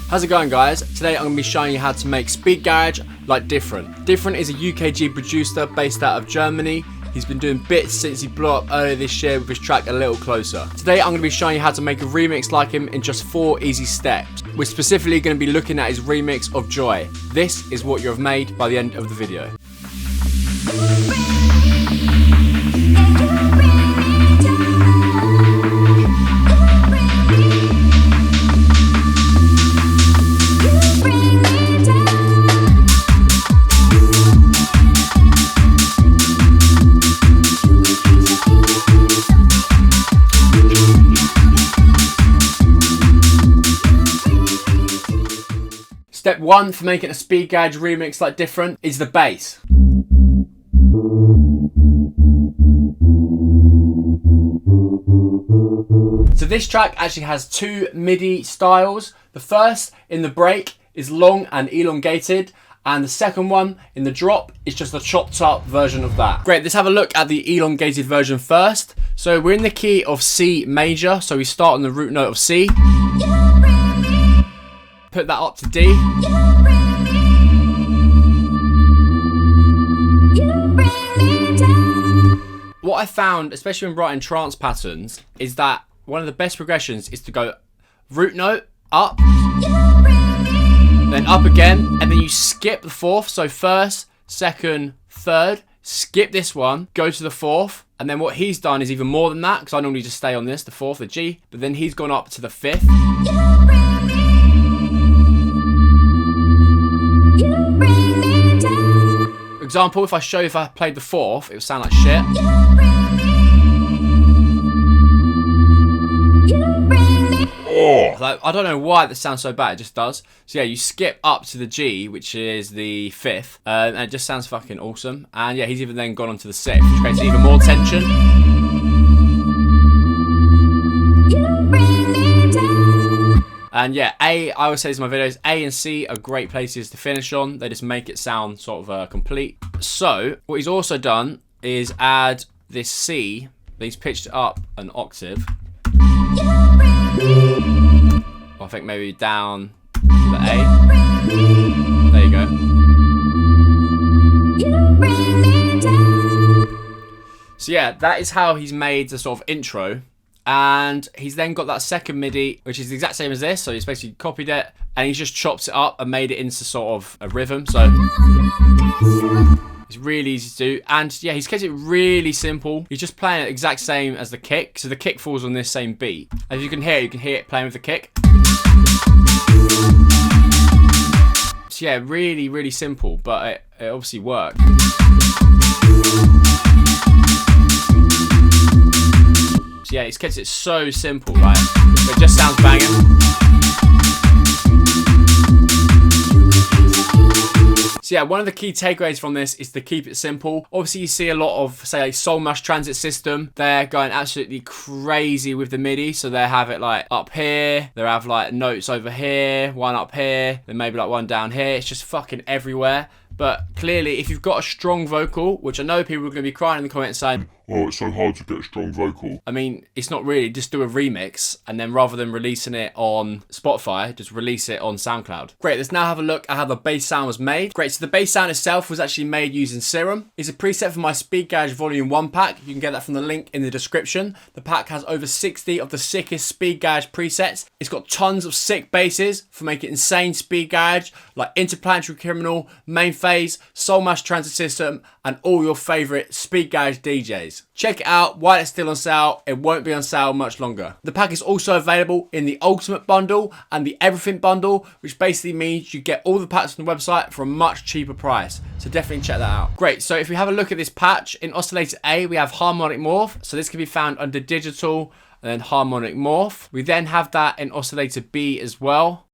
How's it going, guys? Today I'm going to be showing you how to make speed garage like diffrnt. diffrnt is a UKG producer based out of Germany. He's been doing bits since he blew up earlier this year with his track A Little Closer. Today I'm going to be showing you how to make a remix like him in just 4 easy steps. We're specifically going to be looking at his remix of Joy. This is what you have made by the end of the video. Step 1 for making a speed garage remix like diffrnt is the bass. So this track actually has 2 MIDI styles. The first in the break is long and elongated, and the second one in the drop is just a chopped up version of that. Great, let's have a look at the elongated version first. So we're in the key of C major, so we start on the root note of C. Put that up to D. What I found, especially when writing trance patterns, is that one of the best progressions is to go root note, up, then up again, and then you skip the 4th. So first, second, third, skip this one, go to the 4th, and then what he's done is even more than that, because I normally just stay on this, the 4th, the G, but then he's gone up to the 5th. For example, if I show you if I played the 4th, it would sound like shit. Like, I don't know why that sounds so bad, it just does. So yeah, you skip up to the G, which is the 5th, and it just sounds fucking awesome. And yeah, he's even then gone on to the 6th, which creates even more tension. And yeah, I always say this in my videos, A and C are great places to finish on. They just make it sound sort of complete. So what he's also done is add this C, but he's pitched it up an octave. I think maybe down to the A. There you go. So yeah, that is how he's made the sort of intro. And he's then got that second MIDI, which is the exact same as this. So he's basically copied it and he's just chopped it up and made it into sort of a rhythm. So it's really easy to do. And yeah, he's kept it really simple. He's just playing it the exact same as the kick. So the kick falls on this same beat. As you can hear it playing with the kick. So yeah, really, really simple, but it obviously worked. So yeah, he's kept it so simple, like, it just sounds banging. So yeah, one of the key takeaways from this is to keep it simple. Obviously you see a lot of, say, like Soul Mash Transit System, they're going absolutely crazy with the MIDI. So they have it like up here, they have like notes over here, one up here, then maybe like one down here. It's just fucking everywhere. But clearly, if you've got a strong vocal, which I know people are going to be crying in the comments saying, oh, it's so hard to get a strong vocal. I mean, it's not really. Just do a remix, and then rather than releasing it on Spotify, just release it on SoundCloud. Great, let's now have a look at how the bass sound was made. Great, so the bass sound itself was actually made using Serum. It's a preset for my Speed Garage Volume 1 pack. You can get that from the link in the description. The pack has over 60 of the sickest Speed Garage presets. It's got tons of sick basses for making insane Speed Garage, like Interplanetary Criminal, Main Phase, Soul Mash Transit System, and all your favourite Speed Garage DJs. Check it out while it's still on sale. It won't be on sale much longer. The pack is also available in the Ultimate Bundle and the Everything Bundle, which basically means you get all the packs on the website for a much cheaper price. So definitely check that out. Great, so if we have a look at this patch, in Oscillator A, we have Harmonic Morph. So this can be found under Digital and then Harmonic Morph. We then have that in Oscillator B as well.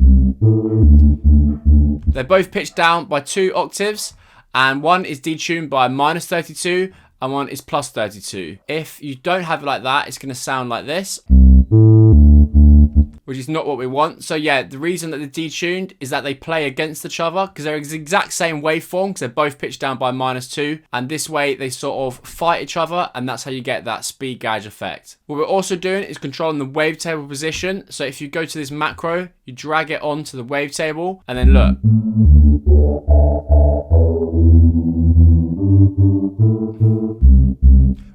They're both pitched down by 2 octaves, and one is detuned by -32 and one is +32. If you don't have it like that, it's going to sound like this, which is not what we want. So yeah, the reason that they're detuned is that they play against each other because they're the exact same waveform because they're both pitched down by -2. And this way they sort of fight each other, and that's how you get that speed gauge effect. What we're also doing is controlling the wavetable position. So if you go to this macro, you drag it onto the wavetable, and then look.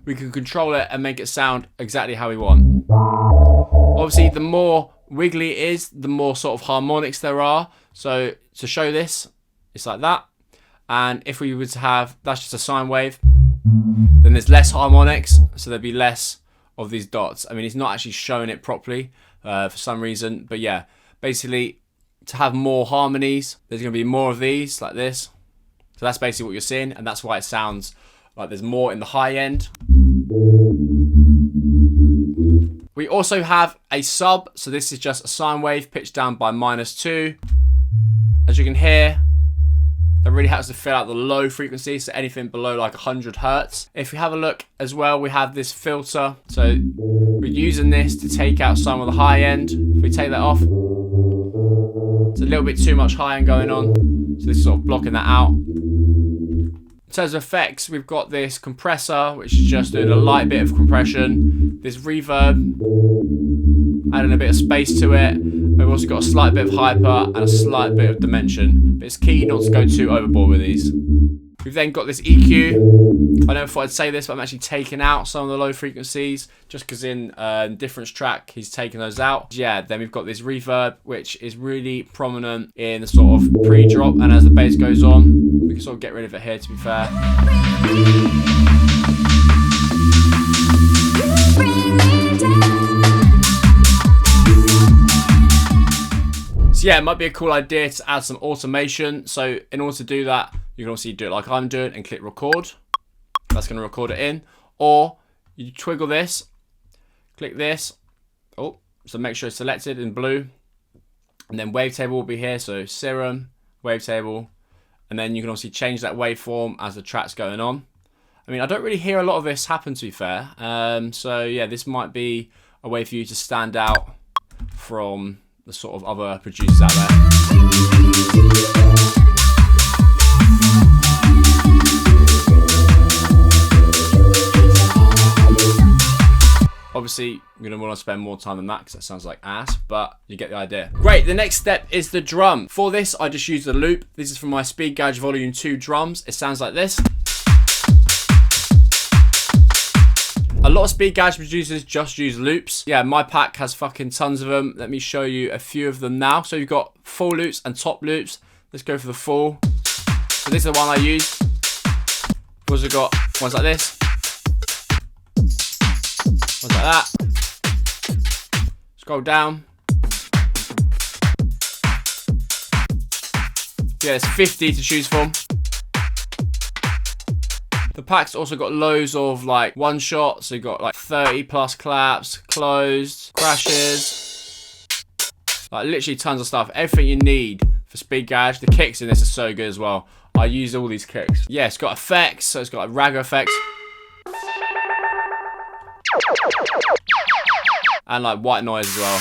We can control it and make it sound exactly how we want. Obviously, the more wiggly it is, the more sort of harmonics there are. So to show this, it's like that. And if we were to have, that's just a sine wave, then there's less harmonics, so there'd be less of these dots. I mean, it's not actually showing it properly for some reason, but yeah, basically to have more harmonies, there's going to be more of these like this. So that's basically what you're seeing, and that's why it sounds like there's more in the high end. We also have a sub, so this is just a sine wave pitched down by -2. As you can hear, that really helps to fill out the low frequency, so anything below like 100 hertz. If we have a look as well, we have this filter. So we're using this to take out some of the high end. If we take that off, it's a little bit too much high end going on. So this is sort of blocking that out. In terms of effects, we've got this compressor, which is just doing a light bit of compression. This reverb, adding a bit of space to it. We've also got a slight bit of hyper and a slight bit of dimension. But it's key not to go too overboard with these. We've then got this EQ. I never thought I'd say this, but I'm actually taking out some of the low frequencies just because in diffrnt's track, he's taking those out. Yeah, then we've got this reverb, which is really prominent in the sort of pre-drop, and as the bass goes on, we can sort of get rid of it here, to be fair. So yeah, it might be a cool idea to add some automation. So in order to do that, you can obviously do it like I'm doing and click record. That's going to record it in. Or you twiggle this, click this. Oh, so make sure it's selected in blue. And then wavetable will be here. So serum, wavetable. And then you can obviously change that waveform as the track's going on. I mean, I don't really hear a lot of this happen, to be fair. So yeah, this might be a way for you to stand out from the sort of other producers out there. Obviously, you're going to want to spend more time than that because that sounds like ass, but you get the idea. Great, the next step is the drum. For this, I just use the loop. This is from my Speed Gauge Volume 2 drums. It sounds like this. A lot of Speed Gauge producers just use loops. Yeah, my pack has fucking tons of them. Let me show you a few of them now. So you've got full loops and top loops. Let's go for the full. So this is the one I use. We've also got ones like this. Ones like that. Scroll down. Yeah, there's 50 to choose from. The pack's also got loads of like one shot, so you've got like 30 plus claps, closed, crashes, like literally tons of stuff. Everything you need for Speed Gauge. The kicks in this are so good as well. I use all these kicks. Yeah, it's got effects, so it's got like ragga effects. And like white noise as well.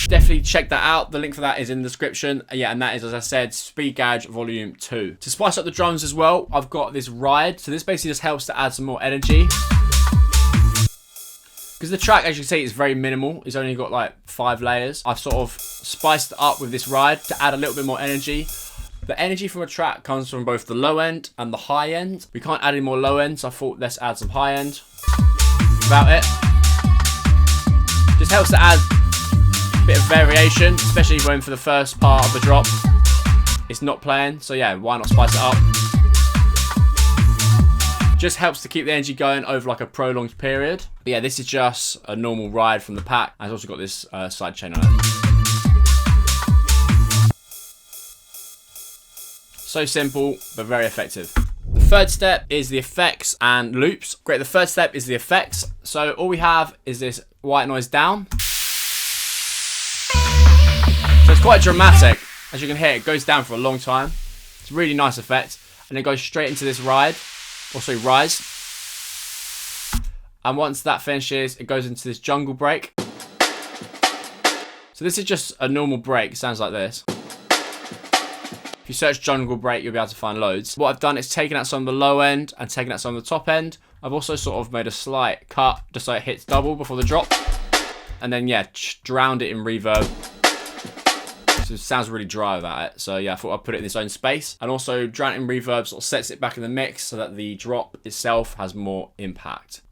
Definitely check that out. The link for that is in the description. Yeah, and that is, as I said, Speed Gauge Volume 2. To spice up the drums as well, I've got this ride. So this basically just helps to add some more energy. Because the track, as you can see, is very minimal. It's only got like 5 layers. I've sort of spiced it up with this ride to add a little bit more energy. The energy from a track comes from both the low end and the high end. We can't add any more low end, so I thought let's add some high end. About it. Just helps to add a bit of variation, especially when for the first part of the drop it's not playing. So yeah, why not spice it up? Just helps to keep the energy going over like a prolonged period. But yeah, this is just a normal ride from the pack. I've also got this side chain on it. So simple, but very effective. The third step is the effects and loops. Great, the third step is the effects. So all we have is this white noise down. So it's quite dramatic. As you can hear, it goes down for a long time. It's a really nice effect. And it goes straight into this ride, also rise. And once that finishes, it goes into this jungle break. So this is just a normal break. It sounds like this. If you search jungle break, you'll be able to find loads. What I've done is taken out some of the low end and taken out some of the top end. I've also sort of made a slight cut just so it hits double before the drop. And then, yeah, drowned it in reverb. So it sounds really dry without it. So yeah, I thought I'd put it in its own space. And also drown it in reverb sort of sets it back in the mix so that the drop itself has more impact.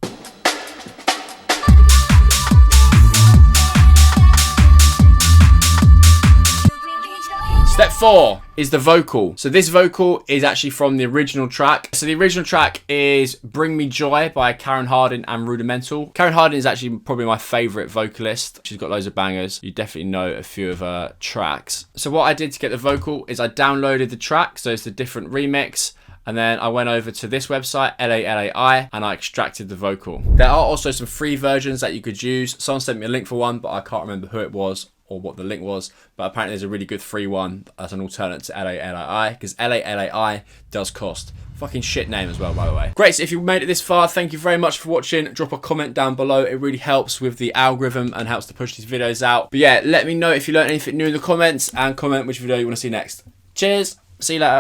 Step 4 is the vocal. So this vocal is actually from the original track. So the original track is Bring Me Joy by Karen Harding and Rudimental. Karen Harding is actually probably my favourite vocalist. She's got loads of bangers. You definitely know a few of her tracks. So what I did to get the vocal is I downloaded the track. So it's the different remix. And then I went over to this website, LALAI, and I extracted the vocal. There are also some free versions that you could use. Someone sent me a link for one, but I can't remember who it was or what the link was, but apparently there's a really good free one as an alternate to LALAI, because LALAI does cost. Fucking shit name as well, by the way. Great, so if you made it this far, thank you very much for watching. Drop a comment down below. It really helps with the algorithm and helps to push these videos out. But yeah, let me know if you learned anything new in the comments, and comment which video you want to see next. Cheers, see you later.